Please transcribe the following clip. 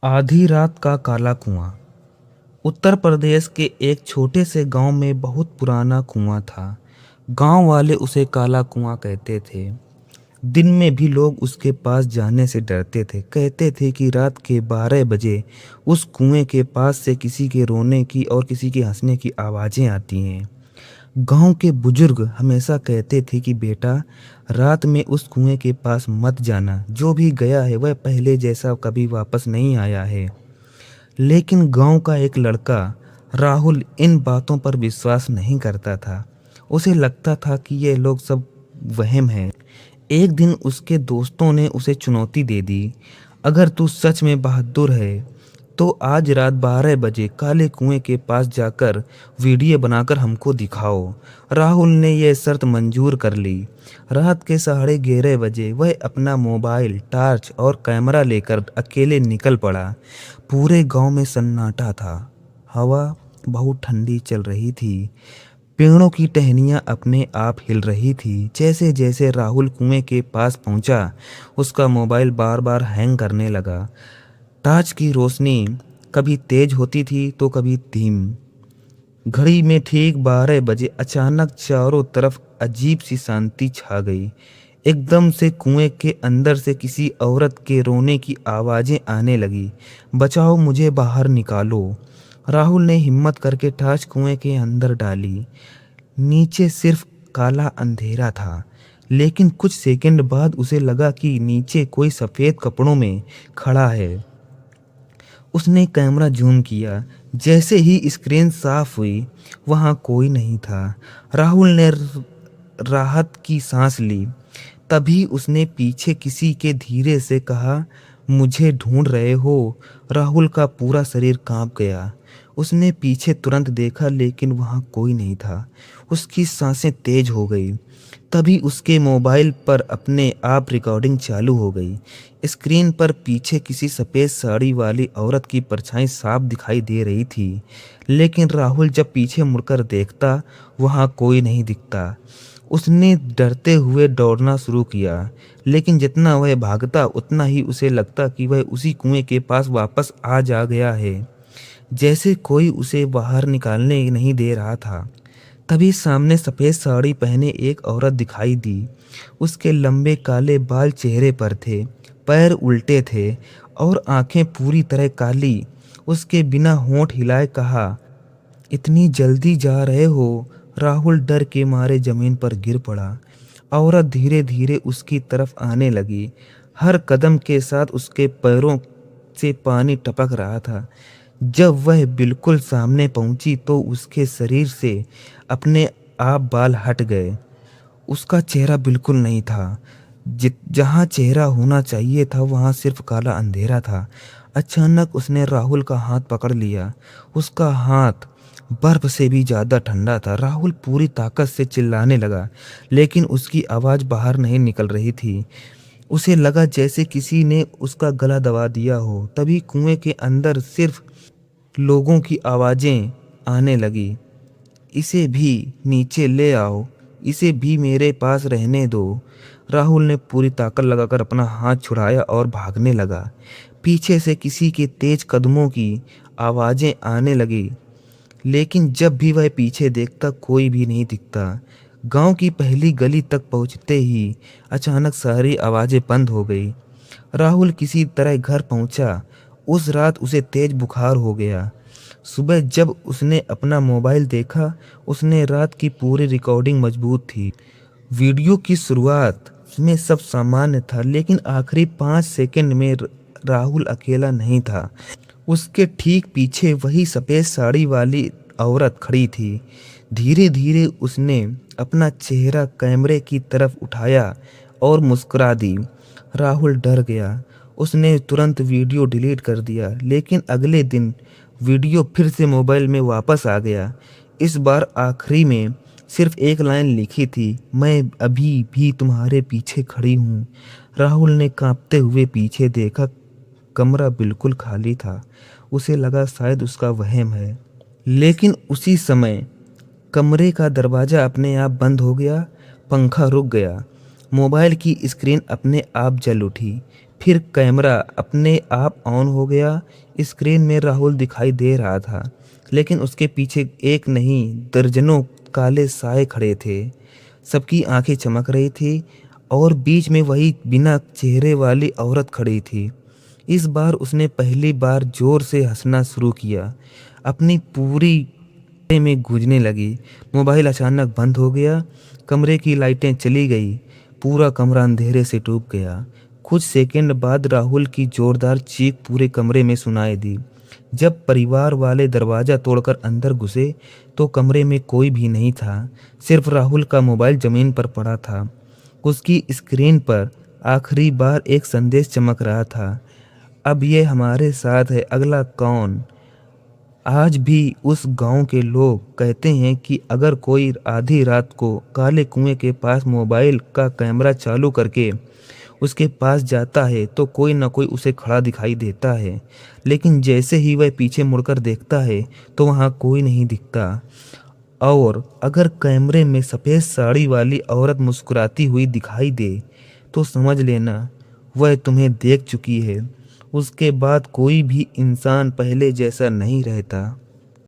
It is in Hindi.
आधी रात का काला कुआं। उत्तर प्रदेश के एक छोटे से गांव में बहुत पुराना कुआं था। गांव वाले उसे काला कुआं कहते थे। दिन में भी लोग उसके पास जाने से डरते थे। कहते थे कि रात के 12 बजे उस कुएं के पास से किसी के रोने की और किसी के हंसने की आवाजें आती हैं। गांव के बुजुर्ग हमेशा कहते थे कि बेटा, रात में उस कुएं के पास मत जाना। जो भी गया है वह पहले जैसा कभी वापस नहीं आया है। लेकिन गांव का एक लड़का राहुल इन बातों पर विश्वास नहीं करता था। उसे लगता था कि ये लोग सब वहम है। एक दिन उसके दोस्तों ने उसे चुनौती दे दी, अगर तू सच में बहादुर है तो आज रात 12 बजे काले कुएं के पास जाकर वीडियो बनाकर हमको दिखाओ। राहुल ने यह शर्त मंजूर कर ली। रात के 11:30 बजे वह अपना मोबाइल, टॉर्च और कैमरा लेकर अकेले निकल पड़ा। पूरे गांव में सन्नाटा था। हवा बहुत ठंडी चल रही थी। पेड़ों की टहनियाँ अपने आप हिल रही थी। जैसे जैसे राहुल कुएं के पास पहुंचा, उसका मोबाइल बार बार हैंग करने लगा। टॉर्च की रोशनी कभी तेज होती थी तो कभी धीम। घड़ी में ठीक 12 बजे अचानक चारों तरफ अजीब सी शांति छा गई। एकदम से कुएं के अंदर से किसी औरत के रोने की आवाजें आने लगी। बचाओ, मुझे बाहर निकालो। राहुल ने हिम्मत करके टॉर्च कुएं के अंदर डाली। नीचे सिर्फ काला अंधेरा था। लेकिन कुछ सेकंड बाद उसे लगा कि नीचे कोई सफेद कपड़ों में खड़ा है। उसने कैमरा जूम किया। जैसे ही स्क्रीन साफ हुई, वहां कोई नहीं था। राहुल ने राहत की सांस ली। तभी उसने पीछे किसी के धीरे से कहा, मुझे ढूंढ रहे हो? राहुल का पूरा शरीर कांप गया। उसने पीछे तुरंत देखा लेकिन वहां कोई नहीं था। उसकी सांसें तेज हो गई। तभी उसके मोबाइल पर अपने आप रिकॉर्डिंग चालू हो गई। स्क्रीन पर पीछे किसी सफ़ेद साड़ी वाली औरत की परछाई साफ दिखाई दे रही थी। लेकिन राहुल जब पीछे मुड़कर देखता, वहां कोई नहीं दिखता। उसने डरते हुए दौड़ना शुरू किया। लेकिन जितना वह भागता उतना ही उसे लगता कि वह उसी कुएं के पास वापस आ जा गया है, जैसे कोई उसे बाहर निकालने नहीं दे रहा था। तभी सामने सफ़ेद साड़ी पहने एक औरत दिखाई दी। उसके लंबे काले बाल चेहरे पर थे, पैर उल्टे थे और आंखें पूरी तरह काली। उसके बिना होंठ हिलाए कहा, इतनी जल्दी जा रहे हो? राहुल डर के मारे जमीन पर गिर पड़ा। औरत धीरे धीरे उसकी तरफ आने लगी। हर कदम के साथ उसके पैरों से पानी टपक रहा था। जब वह बिल्कुल सामने पहुंची तो उसके शरीर से अपने आप बाल हट गए। उसका चेहरा बिल्कुल नहीं था। जहाँ चेहरा होना चाहिए था वहाँ सिर्फ काला अंधेरा था। अचानक उसने राहुल का हाथ पकड़ लिया। उसका हाथ बर्फ से भी ज़्यादा ठंडा था। राहुल पूरी ताकत से चिल्लाने लगा, लेकिन उसकी आवाज़ बाहर नहीं निकल रही थी। उसे लगा जैसे किसी ने उसका गला दबा दिया हो। तभी कुएं के अंदर सिर्फ लोगों की आवाज़ें आने लगी, इसे भी नीचे ले आओ, इसे भी मेरे पास रहने दो। राहुल ने पूरी ताकत लगाकर अपना हाथ छुड़ाया और भागने लगा। पीछे से किसी के तेज कदमों की आवाज़ें आने लगी, लेकिन जब भी वह पीछे देखता कोई भी नहीं दिखता। गांव की पहली गली तक पहुंचते ही अचानक सारी आवाज़ें बंद हो गई। राहुल किसी तरह घर पहुंचा। उस रात उसे तेज बुखार हो गया। सुबह जब उसने अपना मोबाइल देखा, उसने रात की पूरी रिकॉर्डिंग मजबूत थी। वीडियो की शुरुआत में सब सामान्य था, लेकिन आखिरी 5 सेकंड में राहुल अकेला नहीं था। उसके ठीक पीछे वही सफ़ेद साड़ी वाली औरत खड़ी थी। धीरे धीरे उसने अपना चेहरा कैमरे की तरफ उठाया और मुस्कुरा दी। राहुल डर गया। उसने तुरंत वीडियो डिलीट कर दिया, लेकिन अगले दिन वीडियो फिर से मोबाइल में वापस आ गया। इस बार आखिरी में सिर्फ एक लाइन लिखी थी, मैं अभी भी तुम्हारे पीछे खड़ी हूँ। राहुल ने कांपते हुए पीछे देखा। कमरा बिल्कुल खाली था। उसे लगा शायद उसका वहम है। लेकिन उसी समय कमरे का दरवाज़ा अपने आप बंद हो गया। पंखा रुक गया। मोबाइल की स्क्रीन अपने आप जल उठी। फिर कैमरा अपने आप ऑन हो गया। स्क्रीन में राहुल दिखाई दे रहा था, लेकिन उसके पीछे एक नहीं दर्जनों काले साए खड़े थे। सबकी आंखें चमक रही थी और बीच में वही बिना चेहरे वाली औरत खड़ी थी। इस बार उसने पहली बार जोर से हंसना शुरू किया। अपनी पूरी कमरे में गूंजने लगी। मोबाइल अचानक बंद हो गया। कमरे की लाइटें चली गई। पूरा कमरा अंधेरे से डूब गया। कुछ सेकंड बाद राहुल की जोरदार चीख पूरे कमरे में सुनाई दी। जब परिवार वाले दरवाजा तोड़कर अंदर घुसे तो कमरे में कोई भी नहीं था। सिर्फ राहुल का मोबाइल जमीन पर पड़ा था। उसकी स्क्रीन पर आखिरी बार एक संदेश चमक रहा था, अब ये हमारे साथ है, अगला कौन। आज भी उस गांव के लोग कहते हैं कि अगर कोई आधी रात को काले कुएं के पास मोबाइल का कैमरा चालू करके उसके पास जाता है तो कोई ना कोई उसे खड़ा दिखाई देता है, लेकिन जैसे ही वह पीछे मुड़कर देखता है तो वहां कोई नहीं दिखता। और अगर कैमरे में सफ़ेद साड़ी वाली औरत मुस्कुराती हुई दिखाई दे तो समझ लेना वह तुम्हें देख चुकी है। उसके बाद कोई भी इंसान पहले जैसा नहीं रहता।